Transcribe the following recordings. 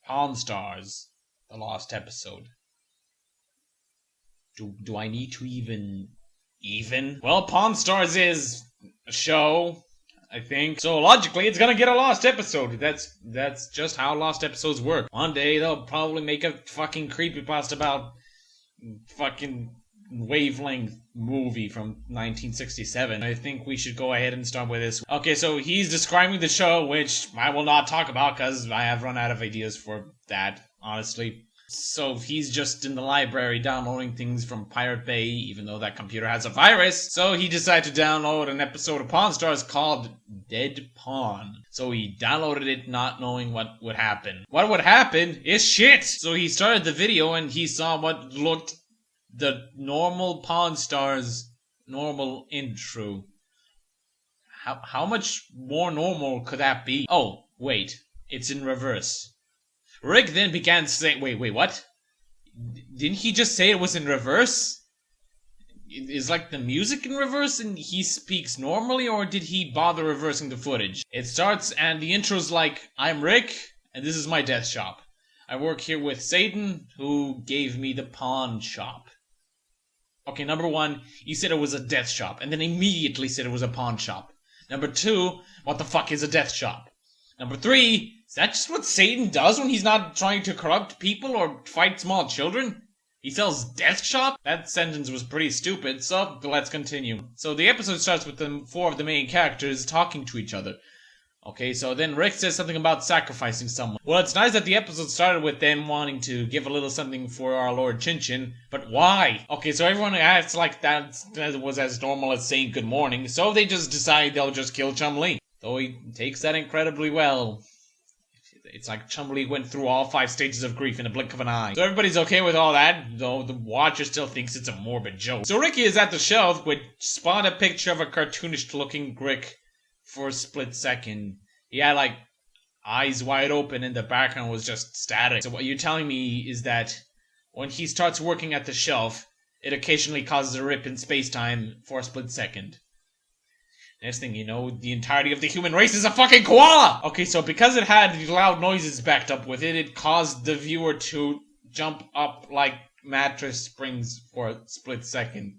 Pawn Stars, the last episode. Do I need to even? Well, Pawn Stars is a show, I think. So logically, it's gonna get a lost episode. That's just how lost episodes work. One day they'll probably make a fucking creepypasta about fucking wavelength movie from 1967. I think we should go ahead and start with this. Okay, so he's describing the show, which I will not talk about because I have run out of ideas for that, honestly. So he's just in the library downloading things from Pirate Bay, even though that computer has a virus. So he decided to download an episode of Pawn Stars called Dead Pawn. So he downloaded it not knowing what would happen. What would happen is shit! So he started the video and he saw what looked the normal Pawn Stars normal intro. How much more normal could that be? Oh, wait. It's in reverse. Rick then began saying, wait, what? Didn't he just say it was in reverse? Is like the music in reverse and he speaks normally, or did he bother reversing the footage? It starts and the intro's like, I'm Rick, and this is my death shop. I work here with Satan, who gave me the pawn shop. Okay, number one, he said it was a death shop, and then immediately said it was a pawn shop. Number two, what the fuck is a death shop? Number three, is that just what Satan does when he's not trying to corrupt people or fight small children? He sells death shop? That sentence was pretty stupid, so let's continue. So the episode starts with the four of the main characters talking to each other. Okay, so then Rick says something about sacrificing someone. Well, it's nice that the episode started with them wanting to give a little something for our Lord Chin Chin, but why? Okay, so everyone acts like that was as normal as saying good morning, so they just decide they'll just kill Chum-Li. Though he takes that incredibly well. It's like Chum-Li went through all 5 stages of grief in a blink of an eye. So everybody's okay with all that, though the watcher still thinks it's a morbid joke. So Ricky is at the shelf, which spawned a picture of a cartoonish-looking Rick for a split second. He had, like, eyes wide open and the background was just static. So what you're telling me is that when he starts working at the shelf, it occasionally causes a rip in space-time for a split second. Next thing you know, the entirety of the human race is a fucking koala! Okay, so because it had loud noises backed up with it, it caused the viewer to jump up like mattress springs for a split second.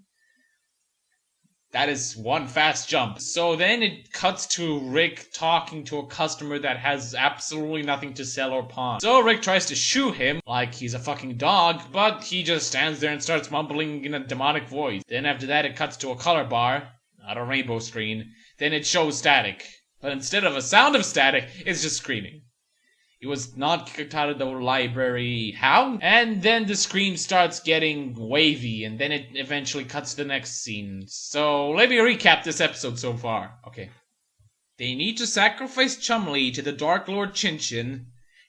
That is one fast jump. So then it cuts to Rick talking to a customer that has absolutely nothing to sell or pawn. So Rick tries to shoo him like he's a fucking dog, but he just stands there and starts mumbling in a demonic voice. Then after that it cuts to a color bar. Not a rainbow screen. Then it shows static. But instead of a sound of static, it's just screaming. He was not kicked out of the library. How? And then the screen starts getting wavy, and then it eventually cuts to the next scene. So, let me recap this episode so far. Okay. They need to sacrifice Chum-Li to the Dark Lord Chin Chin.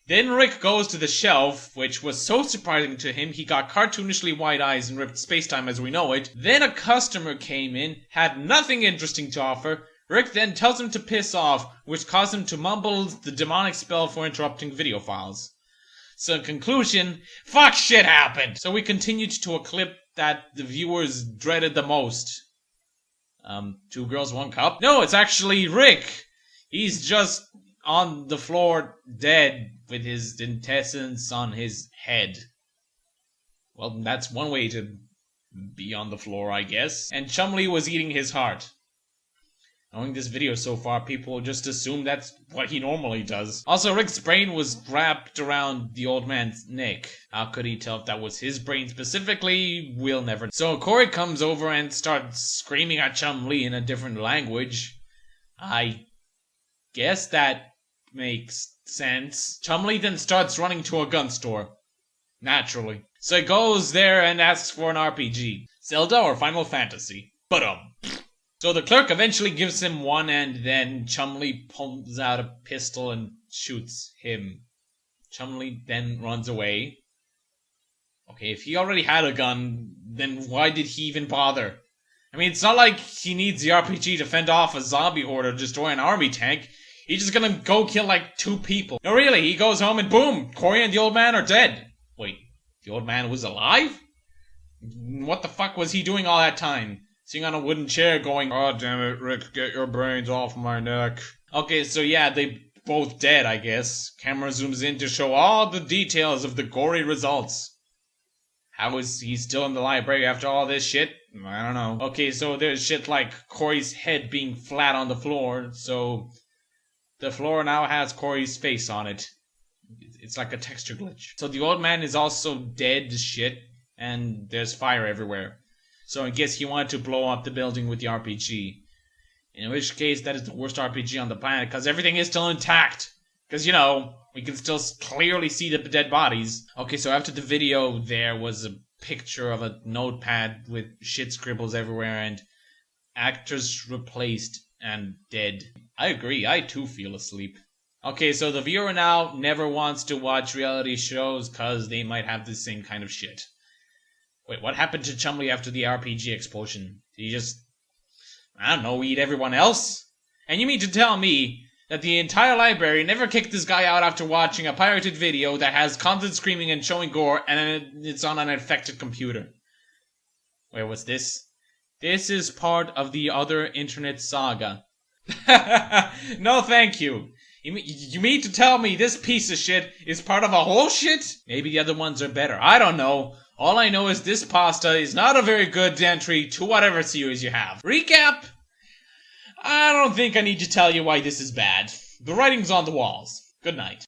Then Rick goes to the shelf, which was so surprising to him he got cartoonishly wide eyes and ripped spacetime as we know it. Then a customer came in, had nothing interesting to offer. Rick then tells him to piss off, which caused him to mumble the demonic spell for interrupting video files. So in conclusion, fuck shit happened! So we continued to a clip that the viewers dreaded the most. 2 Girls, 1 Cup? No, it's actually Rick! He's just on the floor, dead, with his intestines on his head. Well, that's one way to be on the floor, I guess. And Chum-Li was eating his heart. Knowing this video so far, people just assume that's what he normally does. Also, Rick's brain was wrapped around the old man's neck. How could he tell if that was his brain specifically? We'll never know. So Corey comes over and starts screaming at Chum-Li in a different language. I guess that makes sense. Chum-Li then starts running to a gun store. Naturally. So he goes there and asks for an RPG. Zelda or Final Fantasy. So the clerk eventually gives him one, and then Chum-Li pulls out a pistol and shoots him. Chum-Li then runs away. Okay, if he already had a gun, then why did he even bother? I mean, it's not like he needs the RPG to fend off a zombie horde or destroy an army tank. He's just gonna go kill like 2 people. No, really, he goes home and boom, Corey and the old man are dead. Wait, the old man was alive? What the fuck was he doing all that time? Sitting on a wooden chair going, "Oh damn it, Rick, get your brains off my neck." Okay, so yeah, they both dead, I guess. Camera zooms in to show all the details of the gory results. How is he still in the library after all this shit? I don't know. Okay, so there's shit like Corey's head being flat on the floor, so the floor now has Corey's face on it. It's like a texture glitch. So the old man is also dead as shit, and there's fire everywhere. So I guess he wanted to blow up the building with the RPG. In which case, that is the worst RPG on the planet, because everything is still intact. Because, you know, we can still clearly see the dead bodies. Okay, so after the video, there was a picture of a notepad with shit scribbles everywhere, and actors replaced and dead. I agree, I too feel asleep. Okay, so the viewer now never wants to watch reality shows because they might have the same kind of shit. Wait, what happened to Chumley after the RPG explosion? Did he just, I don't know, eat everyone else? And you mean to tell me that the entire library never kicked this guy out after watching a pirated video that has constant screaming and showing gore, and it's on an infected computer? Wait, what's this? This is part of the other internet saga. No, thank you. You mean to tell me this piece of shit is part of a whole shit? Maybe the other ones are better. I don't know. All I know is this pasta is not a very good entry to whatever series you have. Recap? I don't think I need to tell you why this is bad. The writing's on the walls. Good night.